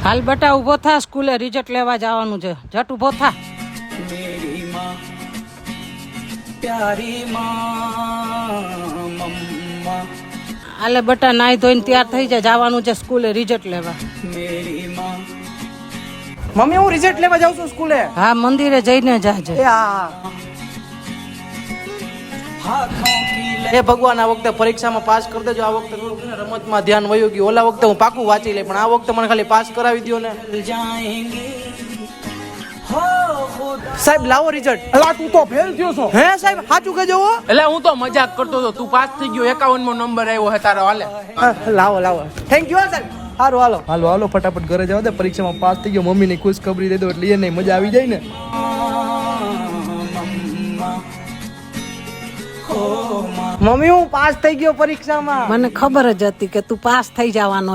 હાલ બટા ઉભો થા, સ્કૂલે રિઝલ્ટ લેવા જવાનું છે. જટ ઉભો થા. मेरी माँ प्यारी माँ मम्मा હાલે બટા, નાઈ ધોઈને તૈયાર થઈ જાય, જવાનું છે સ્કૂલે રિઝલ્ટ લેવા. मेरी माँ મમ્મી હું રિઝલ્ટ લેવા જાઉં છું સ્કૂલે. હા, મંદિરે જઈને જાજે. એ હા हाथों की એ ભગવાન આ વખતે પરીક્ષામાં પાસ કરી દેજો. આ વખતે થોડુંક ને રમતમાં ધ્યાન વયું ગયું. ઓલા વખતે હું પાકું વાંચી લે, પણ આ વખતે મને ખાલી પાસ કરાવી દો ને. लग जाएंगे हो खुदा સાહેબ લાવો રિઝલ્ટ. અલા તું તો ફેલ થયો છો. હે સાહેબ સાચું કહેજો હો. એટલે હું તો મજાક કરતો હતો. તું પાસ થઈ ગયો, 51 મો નંબર આવ્યો હે તારો. હાલે લાવો લાવો. થેન્ક યુ સાહેબ. સારું હાલો. હાલો હાલો ફટાફટ ઘરે જવા દે. પરીક્ષામાં પાસ થઈ ગયો, મમ્મીને ખુશખબરી દે દો એટલે એને મજા આવી જાય ને. મમ્મી હું પાસ થઈ ગયો પરીક્ષામાં. મને ખબર જ હતી કે તું પાસ થઈ જવાનો